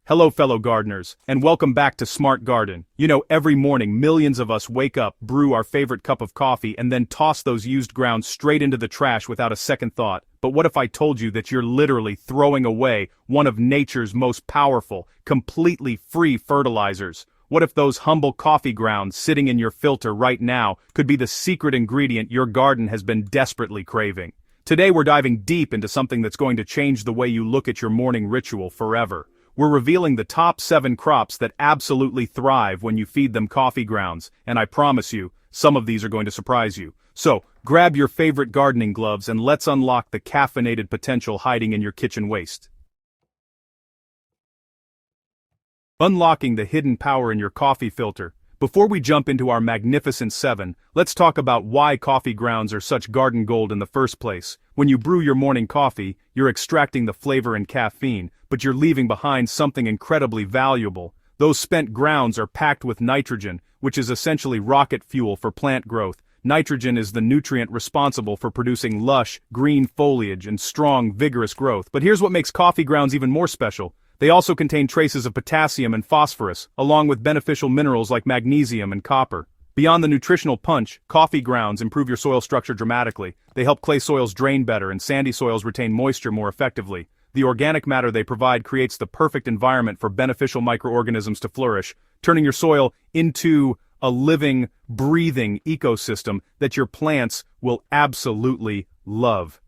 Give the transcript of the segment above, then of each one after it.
Hello fellow gardeners, and welcome back to Smart Garden. You know, every morning millions of us wake up, brew our favorite cup of coffee, and then toss those used grounds straight into the trash without a second thought. But what if I told you that you're literally throwing away one of nature's most powerful, completely free fertilizers? What if those humble coffee grounds sitting in your filter right now could be the secret ingredient your garden has been desperately craving? Today we're diving deep into something that's going to change the way you look at your morning ritual forever. We're revealing the top 7 crops that absolutely thrive when you feed them coffee grounds, and I promise you, some of these are going to surprise you. So, grab your favorite gardening gloves and let's unlock the caffeinated potential hiding in your kitchen waste. Unlocking the hidden power in your coffee filter. Before we jump into our magnificent 7, let's talk about why coffee grounds are such garden gold in the first place. When you brew your morning coffee, you're extracting the flavor and caffeine, but you're leaving behind something incredibly valuable. Those spent grounds are packed with nitrogen, which is essentially rocket fuel for plant growth. Nitrogen is the nutrient responsible for producing lush, green foliage and strong, vigorous growth. But here's what makes coffee grounds even more special. They also contain traces of potassium and phosphorus, along with beneficial minerals like magnesium and copper. Beyond the nutritional punch, coffee grounds improve your soil structure dramatically. They help clay soils drain better and sandy soils retain moisture more effectively. The organic matter they provide creates the perfect environment for beneficial microorganisms to flourish, turning your soil into a living, breathing ecosystem that your plants will absolutely love.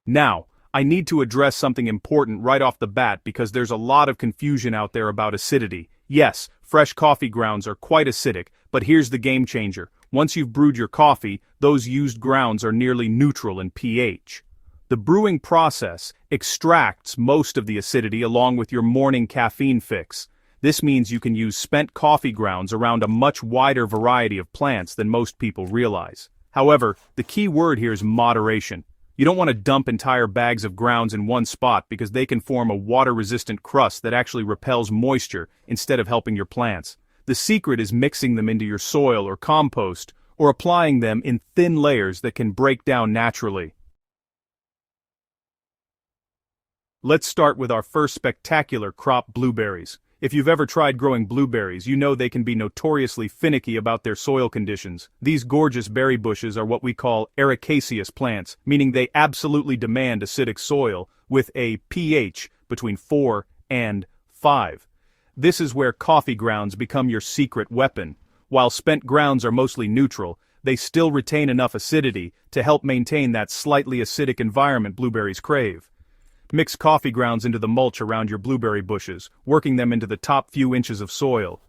Now, I need to address something important right off the bat because there's a lot of confusion out there about acidity. Yes, fresh coffee grounds are quite acidic, but here's the game changer. Once you've brewed your coffee, those used grounds are nearly neutral in pH. The brewing process extracts most of the acidity along with your morning caffeine fix. This means you can use spent coffee grounds around a much wider variety of plants than most people realize. However, the key word here is moderation. You don't want to dump entire bags of grounds in one spot because they can form a water-resistant crust that actually repels moisture instead of helping your plants. The secret is mixing them into your soil or compost, or applying them in thin layers that can break down naturally. Let's start with our first spectacular crop, blueberries. If you've ever tried growing blueberries, you know they can be notoriously finicky about their soil conditions. These gorgeous berry bushes are what we call ericaceous plants, meaning they absolutely demand acidic soil with a pH between 4 and 5. This is where coffee grounds become your secret weapon. While spent grounds are mostly neutral, they still retain enough acidity to help maintain that slightly acidic environment blueberries crave. Mix coffee grounds into the mulch around your blueberry bushes, working them into the top few inches of soil.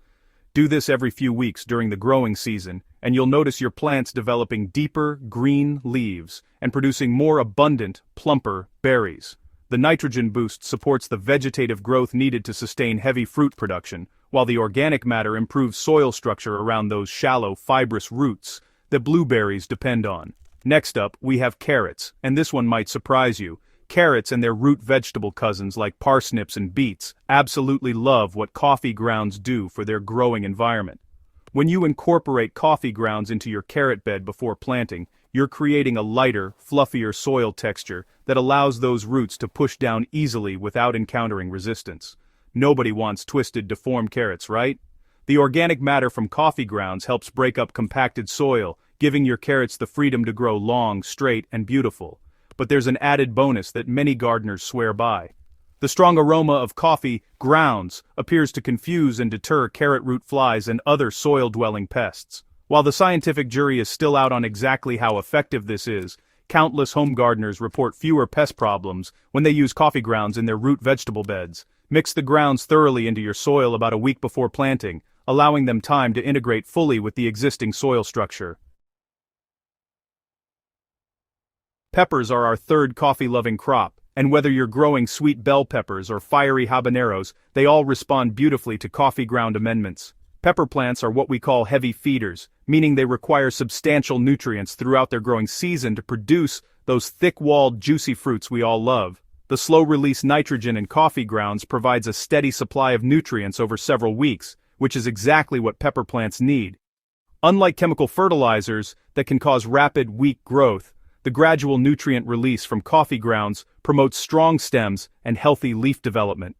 Do this every few weeks during the growing season, and you'll notice your plants developing deeper, green leaves and producing more abundant, plumper berries. The nitrogen boost supports the vegetative growth needed to sustain heavy fruit production, while the organic matter improves soil structure around those shallow, fibrous roots that blueberries depend on. Next up, we have carrots, and this one might surprise you. Carrots and their root vegetable cousins like parsnips and beets absolutely love what coffee grounds do for their growing environment. When you incorporate coffee grounds into your carrot bed before planting, you're creating a lighter, fluffier soil texture that allows those roots to push down easily without encountering resistance. Nobody wants twisted, deformed carrots, right? The organic matter from coffee grounds helps break up compacted soil, giving your carrots the freedom to grow long, straight, and beautiful. But there's an added bonus that many gardeners swear by. The strong aroma of coffee grounds appears to confuse and deter carrot root flies and other soil-dwelling pests. While the scientific jury is still out on exactly how effective this is, countless home gardeners report fewer pest problems when they use coffee grounds in their root vegetable beds. Mix the grounds thoroughly into your soil about a week before planting, allowing them time to integrate fully with the existing soil structure. Peppers are our third coffee-loving crop, and whether you're growing sweet bell peppers or fiery habaneros, they all respond beautifully to coffee ground amendments. Pepper plants are what we call heavy feeders, meaning they require substantial nutrients throughout their growing season to produce those thick-walled, juicy fruits we all love. The slow-release nitrogen in coffee grounds provides a steady supply of nutrients over several weeks, which is exactly what pepper plants need. Unlike chemical fertilizers that can cause rapid, weak growth, the gradual nutrient release from coffee grounds promotes strong stems and healthy leaf development.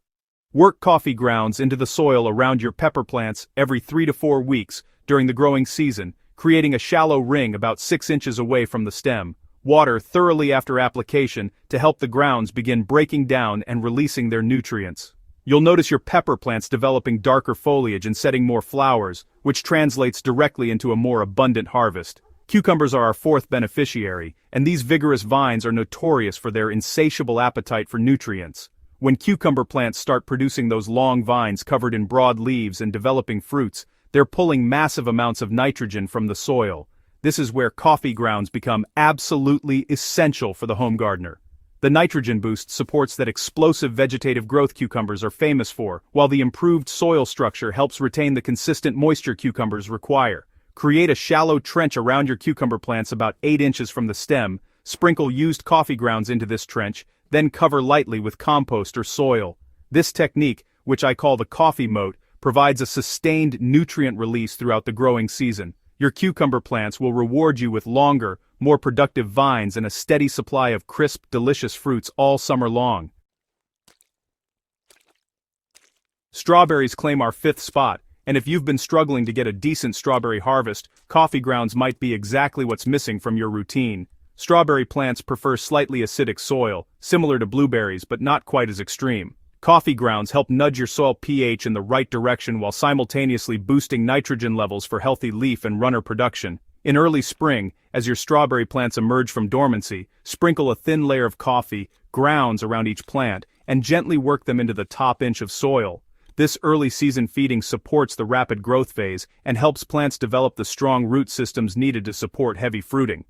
Work coffee grounds into the soil around your pepper plants every 3 to 4 weeks during the growing season, creating a shallow ring about 6 inches away from the stem. Water thoroughly after application to help the grounds begin breaking down and releasing their nutrients. You'll notice your pepper plants developing darker foliage and setting more flowers, which translates directly into a more abundant harvest. Cucumbers are our fourth beneficiary, and these vigorous vines are notorious for their insatiable appetite for nutrients. When cucumber plants start producing those long vines covered in broad leaves and developing fruits, they're pulling massive amounts of nitrogen from the soil. This is where coffee grounds become absolutely essential for the home gardener. The nitrogen boost supports that explosive vegetative growth cucumbers are famous for, while the improved soil structure helps retain the consistent moisture cucumbers require. Create a shallow trench around your cucumber plants about 8 inches from the stem, sprinkle used coffee grounds into this trench, then cover lightly with compost or soil. This technique, which I call the coffee moat, provides a sustained nutrient release throughout the growing season. Your cucumber plants will reward you with longer, more productive vines and a steady supply of crisp, delicious fruits all summer long. Strawberries claim our 5th spot, and if you've been struggling to get a decent strawberry harvest, coffee grounds might be exactly what's missing from your routine. Strawberry plants prefer slightly acidic soil, similar to blueberries but not quite as extreme. Coffee grounds help nudge your soil pH in the right direction while simultaneously boosting nitrogen levels for healthy leaf and runner production. In early spring, as your strawberry plants emerge from dormancy, sprinkle a thin layer of coffee grounds around each plant and gently work them into the top inch of soil. This early season feeding supports the rapid growth phase and helps plants develop the strong root systems needed to support heavy fruiting.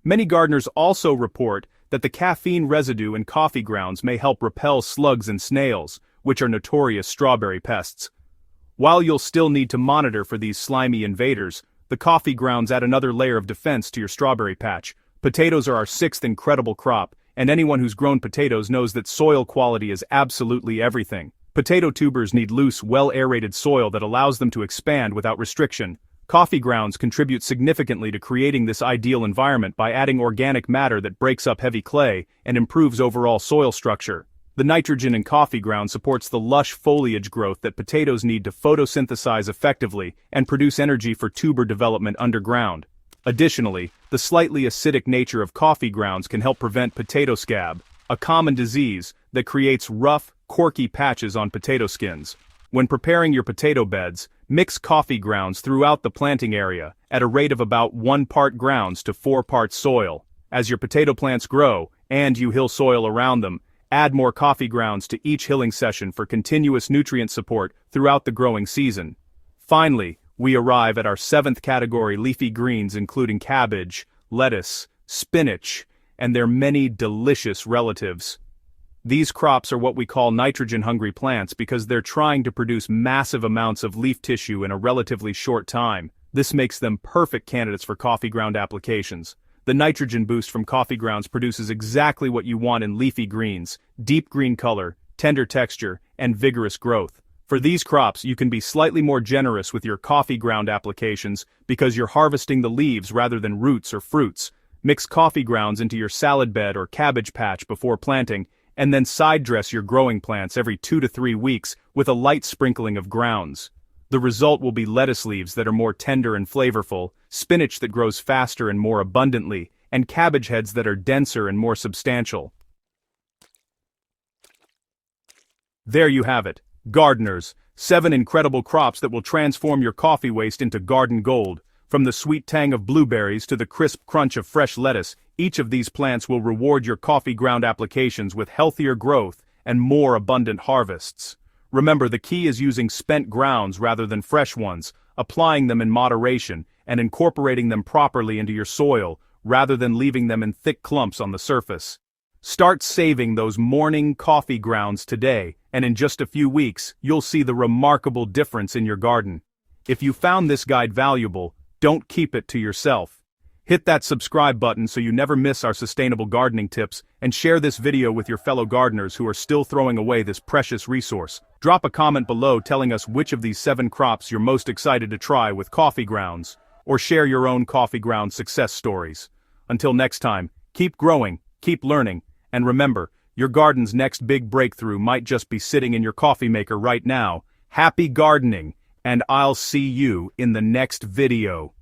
Many gardeners also report that the caffeine residue in coffee grounds may help repel slugs and snails, which are notorious strawberry pests. While you'll still need to monitor for these slimy invaders, the coffee grounds add another layer of defense to your strawberry patch. Potatoes are our 6th incredible crop, and anyone who's grown potatoes knows that soil quality is absolutely everything. Potato tubers need loose, well-aerated soil that allows them to expand without restriction. Coffee grounds contribute significantly to creating this ideal environment by adding organic matter that breaks up heavy clay and improves overall soil structure. The nitrogen in coffee ground supports the lush foliage growth that potatoes need to photosynthesize effectively and produce energy for tuber development underground. Additionally, the slightly acidic nature of coffee grounds can help prevent potato scab, a common disease that creates rough, corky patches on potato skins. When preparing your potato beds, mix coffee grounds throughout the planting area at a rate of about 1 part grounds to 4 parts soil. As your potato plants grow, and you hill soil around them, add more coffee grounds to each hilling session for continuous nutrient support throughout the growing season. Finally, we arrive at our 7th category, leafy greens, including cabbage, lettuce, spinach, and their many delicious relatives. These crops are what we call nitrogen-hungry plants because they're trying to produce massive amounts of leaf tissue in a relatively short time. This makes them perfect candidates for coffee ground applications. The nitrogen boost from coffee grounds produces exactly what you want in leafy greens: deep green color, tender texture, and vigorous growth. For these crops, you can be slightly more generous with your coffee ground applications because you're harvesting the leaves rather than roots or fruits. Mix coffee grounds into your salad bed or cabbage patch before planting, and then side dress your growing plants every 2 to 3 weeks with a light sprinkling of grounds. The result will be lettuce leaves that are more tender and flavorful, spinach that grows faster and more abundantly, and cabbage heads that are denser and more substantial. There you have it, gardeners, 7 incredible crops that will transform your coffee waste into garden gold. From the sweet tang of blueberries to the crisp crunch of fresh lettuce, each of these plants will reward your coffee ground applications with healthier growth and more abundant harvests. Remember, the key is using spent grounds rather than fresh ones, applying them in moderation, and incorporating them properly into your soil, rather than leaving them in thick clumps on the surface. Start saving those morning coffee grounds today, and in just a few weeks, you'll see the remarkable difference in your garden. If you found this guide valuable, don't keep it to yourself. Hit that subscribe button so you never miss our sustainable gardening tips, and share this video with your fellow gardeners who are still throwing away this precious resource. Drop a comment below telling us which of these 7 crops you're most excited to try with coffee grounds, or share your own coffee ground success stories. Until next time, Keep growing, keep learning, and remember, your garden's next big breakthrough might just be sitting in your coffee maker right now. Happy gardening, and I'll see you in the next video.